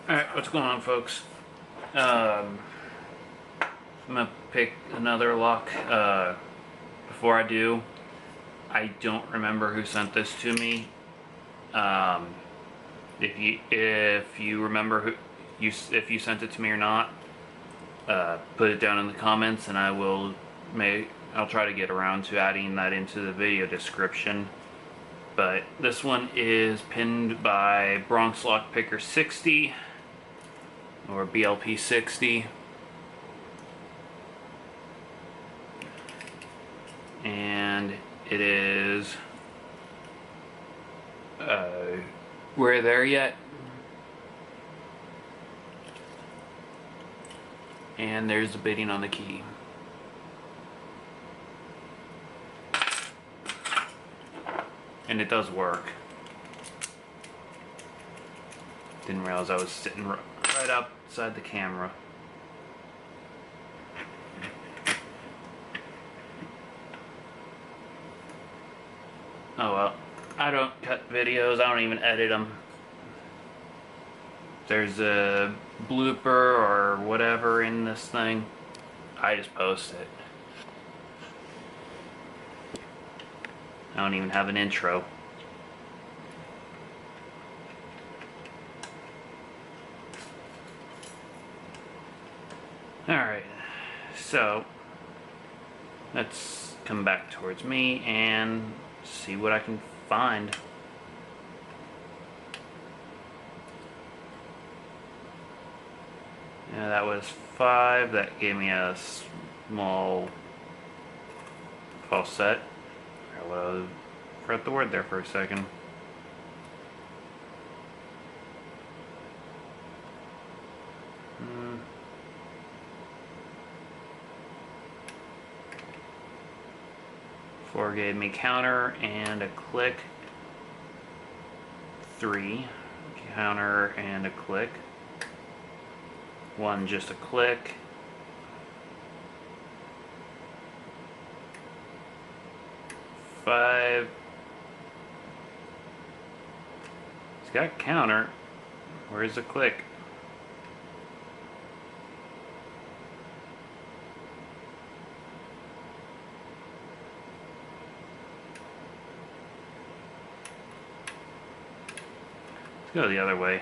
Alright, what's going on, folks? I'm gonna pick another lock. Before I do, I don't remember who sent this to me. If you remember if you sent it to me or not, put it down in the comments, and I'll try to get around to adding that into the video description. But this one is pinned by BLP60 or BLP60, and it is we're there yet, and there's the bidding on the key. And it does work. Didn't realize I was sitting right outside the camera. Oh well, I don't cut videos, I don't even edit them. If there's a blooper or whatever in this thing, I just post it. I don't even have an intro. Alright, so let's come back towards me and see what I can find. Yeah, that was 5. That gave me a small false set. I forgot the word there for a second. Four gave me counter and a click. 3 counter and a click. 1 just a click. 5. It's got counter. Where's the click? Let's go the other way.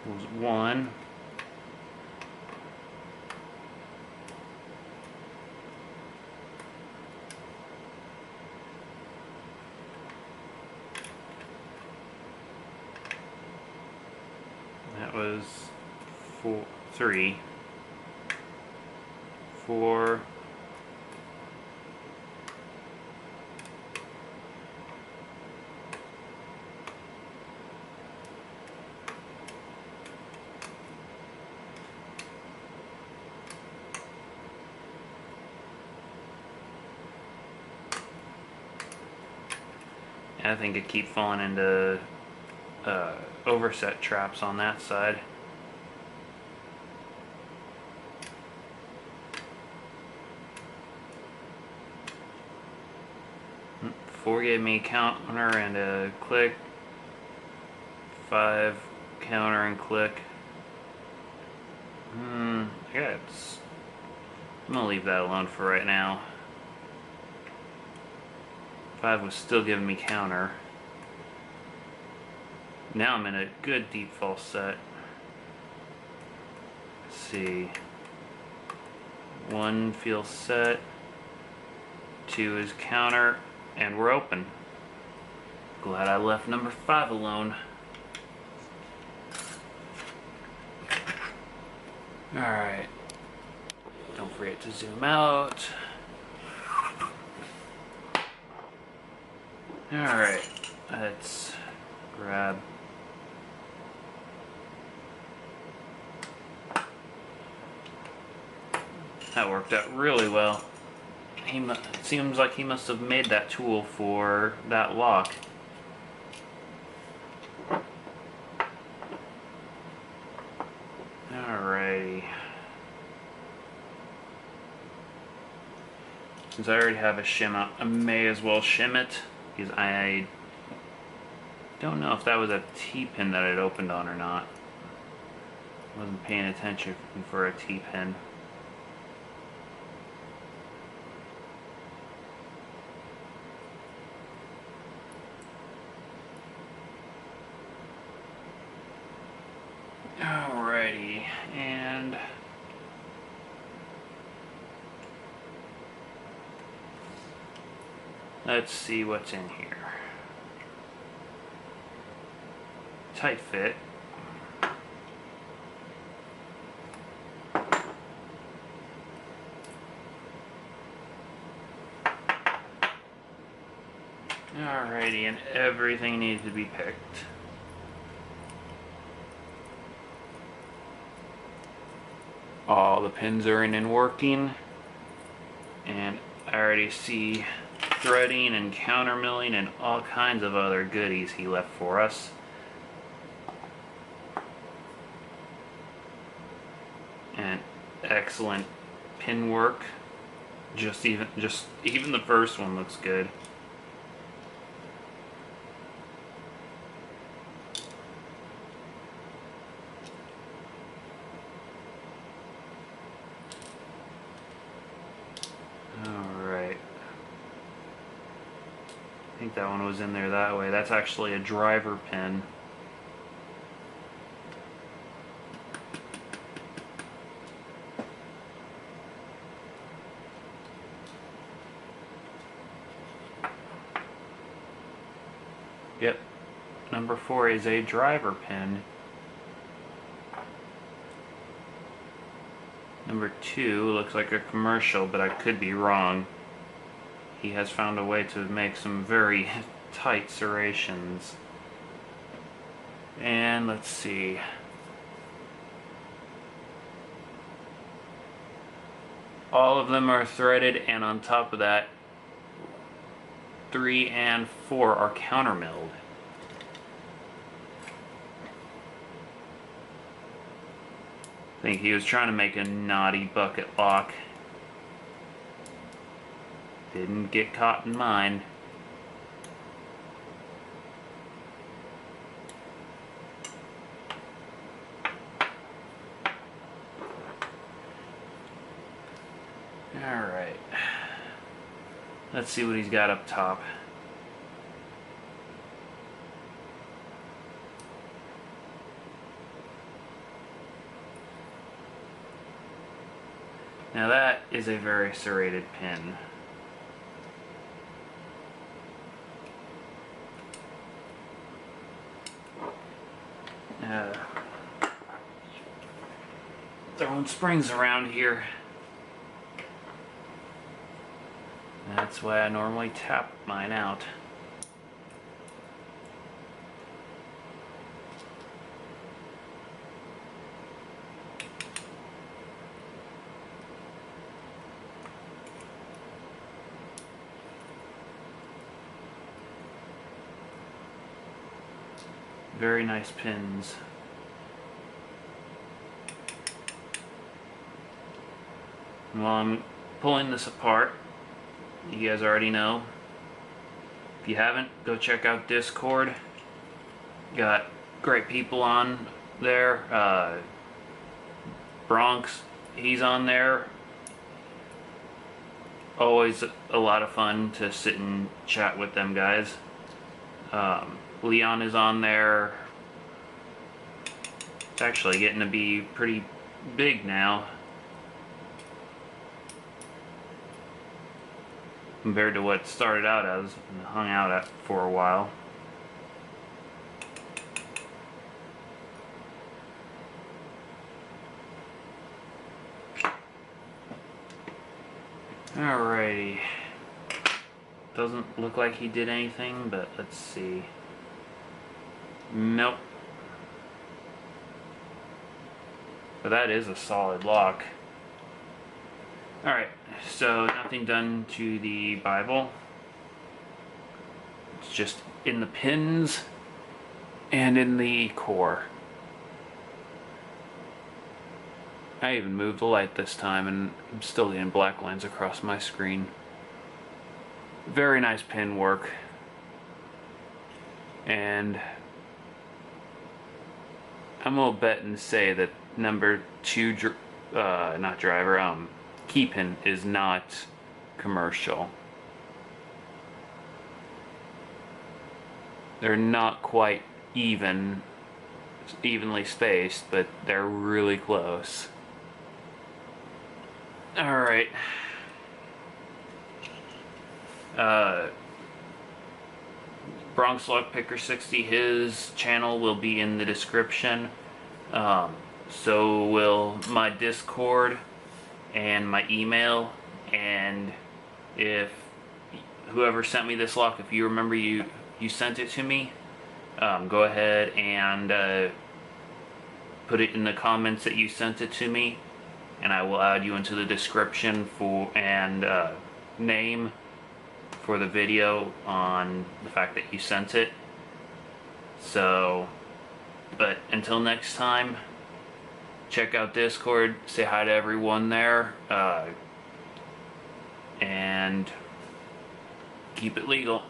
It was 1. That was 3. 4. I think I keep falling into overset traps on that side. Four gave me counter and a click. 5 counter and click. Yeah, I'm gonna leave that alone for right now. 5 was still giving me counter. Now I'm in a good deep false set. Let's see. 1 feels set. 2 is counter. And we're open. Glad I left number 5 alone. Alright. Don't forget to zoom out. Alright. Let's grab. That worked out really well. It seems like he must have made that tool for that lock. Alrighty. Since since I already have a shim out, I may as well shim it, because I don't know if that was a T-pin that it opened on or not. Wasn't paying attention for a T-pin. Alrighty, and let's see what's in here. Tight fit. Alrighty, and everything needs to be picked. All the pins are in and working, and I already see threading and counter milling and all kinds of other goodies he left for us. And excellent pin work. Just even the first one looks good. Alright. I think that one was in there that way. That's actually a driver pin. Yep, number 4 is a driver pin. Number 2 looks like a commercial, but I could be wrong. He has found a way to make some very tight serrations. And let's see. All of them are threaded, and on top of that, 3 and 4 are counter milled. I think he was trying to make a knotty bucket lock. Didn't get caught in mine. Alright. Let's see what he's got up top. Now that is a very serrated pin. Throwing springs around here. That's why I normally tap mine out. Very nice pins. And while I'm pulling this apart, you guys already know, if you haven't, go check out Discord. Got great people on there. Bronx, he's on there. Always a lot of fun to sit and chat with them guys. Leon is on there. It's actually getting to be pretty big now compared to what it started out as and hung out at for a while. Alrighty. Doesn't look like he did anything, but let's see. Nope. But that is a solid lock. Alright, so nothing done to the Bible. It's just in the pins and in the core. I even moved the light this time and I'm still getting black lines across my screen. Very nice pin work. And I'm gonna bet and say that number 2 not driver, key pin is not commercial. They're not quite evenly spaced, but they're really close. Alright. BLP60, his channel will be in the description. So will my Discord and my email. And if whoever sent me this lock, if you remember you sent it to me, go ahead and put it in the comments that you sent it to me, and I will add you into the description for name for the video on the fact that you sent it. So, but until next time, check out Discord, say hi to everyone there, and keep it legal.